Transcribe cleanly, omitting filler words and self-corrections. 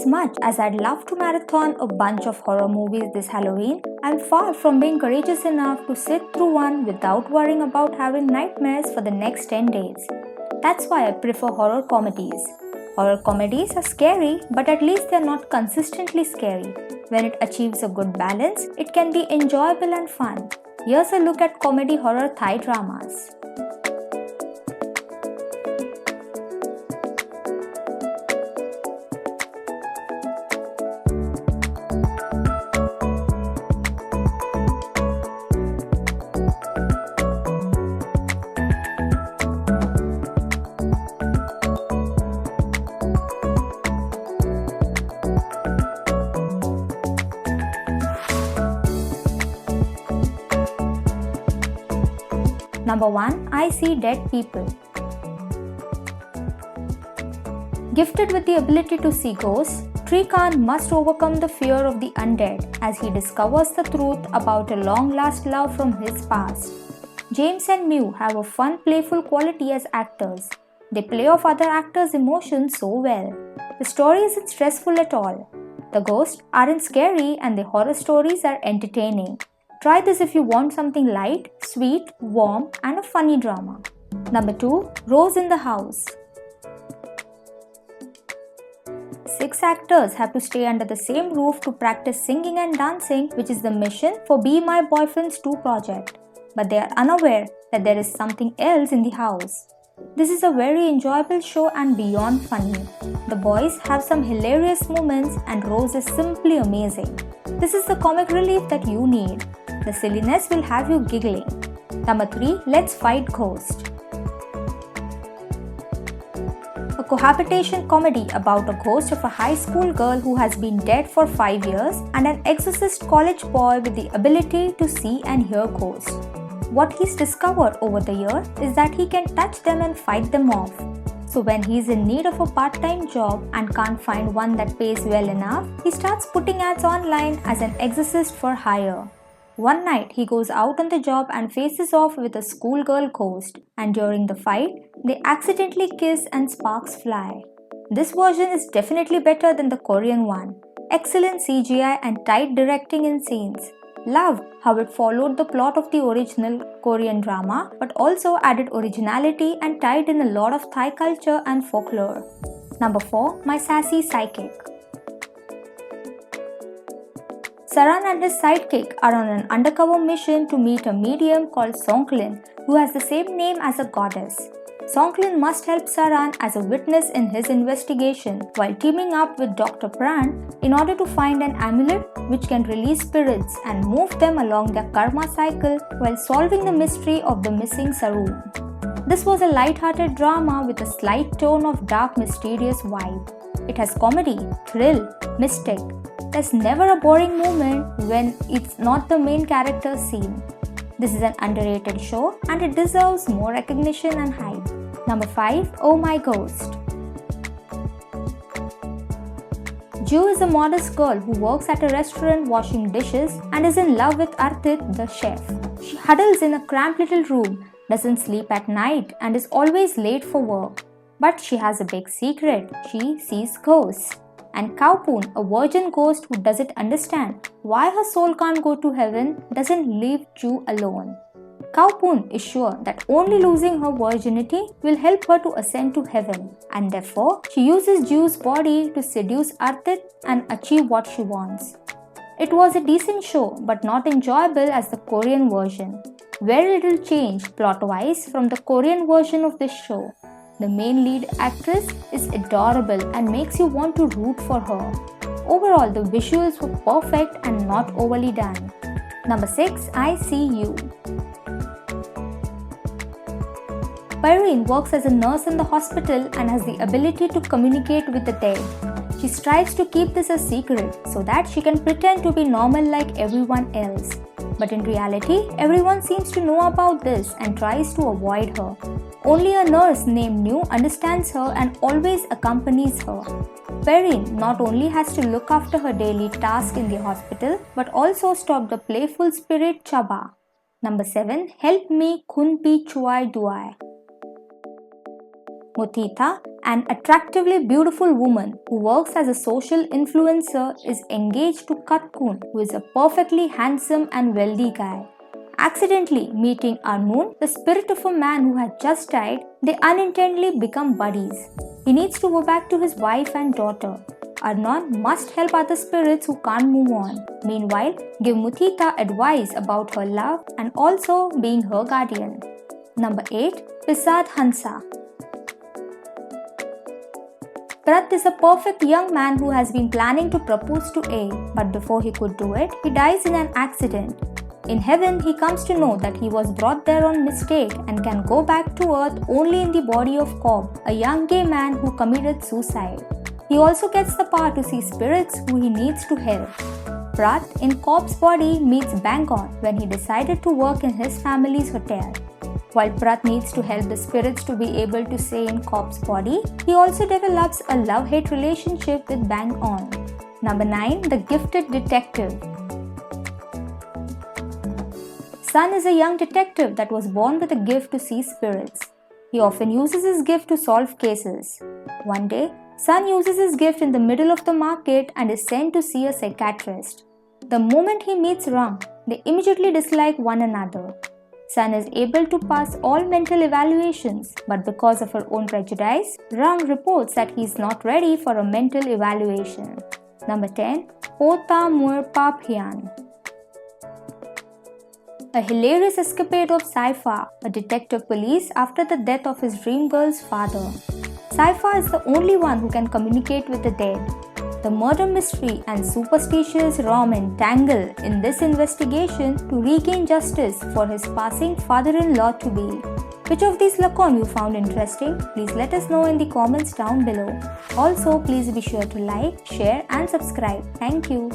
As much as I'd love to marathon a bunch of horror movies this Halloween, I'm far from being courageous enough to sit through one without worrying about having nightmares for the next 10 days. That's why I prefer horror comedies. Horror comedies are scary, but at least they're not consistently scary. When it achieves a good balance, it can be enjoyable and fun. Here's a look at comedy horror Thai dramas. Number 1. I See Dead People. Gifted with the ability to see ghosts, Khan must overcome the fear of the undead as he discovers the truth about a long-lost love from his past. James and Mew have a fun, playful quality as actors. They play off other actors' emotions so well. The story isn't stressful at all. The ghosts aren't scary and the horror stories are entertaining. Try this if you want something light, sweet, warm, and a funny drama. Number 2. Rose in the House. 6 actors have to stay under the same roof to practice singing and dancing, which is the mission for Be My Boyfriend's 2 project. But they are unaware that there is something else in the house. This is a very enjoyable show and beyond funny. The boys have some hilarious moments and Rose is simply amazing. This is the comic relief that you need. The silliness will have you giggling. Number 3. Let's Fight Ghost. A cohabitation comedy about a ghost of a high school girl who has been dead for 5 years and an exorcist college boy with the ability to see and hear ghosts. What he's discovered over the years is that he can touch them and fight them off. So when he's in need of a part-time job and can't find one that pays well enough, he starts putting ads online as an exorcist for hire. One night, he goes out on the job and faces off with a schoolgirl ghost, and during the fight, they accidentally kiss and sparks fly. This version is definitely better than the Korean one. Excellent CGI and tight directing in scenes. Love how it followed the plot of the original Korean drama, but also added originality and tied in a lot of Thai culture and folklore. Number 4. My Sassy Psychic. Saran and his sidekick are on an undercover mission to meet a medium called Songklin, who has the same name as a goddess. Songklin must help Saran as a witness in his investigation while teaming up with Dr. Pran in order to find an amulet which can release spirits and move them along their karma cycle while solving the mystery of the missing Saroon. This was a light-hearted drama with a slight tone of dark, mysterious vibe. It has comedy, thrill, mystic. There's never a boring moment when it's not the main character's scene. This is an underrated show and it deserves more recognition and hype. Number 5. Oh My Ghost. Ju is a modest girl who works at a restaurant washing dishes and is in love with Artit, the chef. She huddles in a cramped little room, doesn't sleep at night and is always late for work. But she has a big secret. She sees ghosts. And Kaupun, a virgin ghost who doesn't understand why her soul can't go to heaven, doesn't leave Ju alone. Kaupun is sure that only losing her virginity will help her to ascend to heaven, and therefore she uses Ju's body to seduce Artit and achieve what she wants. It was a decent show but not enjoyable as the Korean version. Very little change plot-wise from the Korean version of this show. The main lead actress is adorable and makes you want to root for her. Overall, the visuals were perfect and not overly done. Number 6. I See You. Perrine works as a nurse in the hospital and has the ability to communicate with the dead. She strives to keep this a secret so that she can pretend to be normal like everyone else. But in reality, everyone seems to know about this and tries to avoid her. Only a nurse named New understands her and always accompanies her. Perrine not only has to look after her daily task in the hospital, but also stop the playful spirit Chaba. Number 7. Help Me Khun Pi Chuay Duay. Milktea, an attractively beautiful woman who works as a social influencer, is engaged to Khun, who is a perfectly handsome and wealthy guy. Accidentally meeting Arnoon, the spirit of a man who had just died, they unintentionally become buddies. He needs to go back to his wife and daughter. Arnoon must help other spirits who can't move on. Meanwhile, give Milktea advice about her love and also being her guardian. Number 8. Pisard Hansa. Prat is a perfect young man who has been planning to propose to A, but before he could do it, he dies in an accident. In heaven, he comes to know that he was brought there on mistake and can go back to earth only in the body of Cobb, a young gay man who committed suicide. He also gets the power to see spirits who he needs to help. Prat in Cobb's body meets Bangor when he decided to work in his family's hotel. While Prat needs to help the spirits to be able to stay in Cobb's body, he also develops a love-hate relationship with Bang-on. Number 9. The Gifted Detective. Sun is a young detective that was born with a gift to see spirits. He often uses his gift to solve cases. One day, Sun uses his gift in the middle of the market and is sent to see a psychiatrist. The moment he meets Rang, they immediately dislike one another. Sun is able to pass all mental evaluations, but because of her own prejudice, Rang reports that he is not ready for a mental evaluation. Number 10. Ta Mueprap Hian. A hilarious escapade of Saifa, a detective police after the death of his dream girl's father. Saifa is the only one who can communicate with the dead. The murder mystery and superstitious Rom entangle in this investigation to regain justice for his passing father-in-law to be. Which of these Lakorn you found interesting? Please let us know in the comments down below. Also, please be sure to like, share and subscribe. Thank you.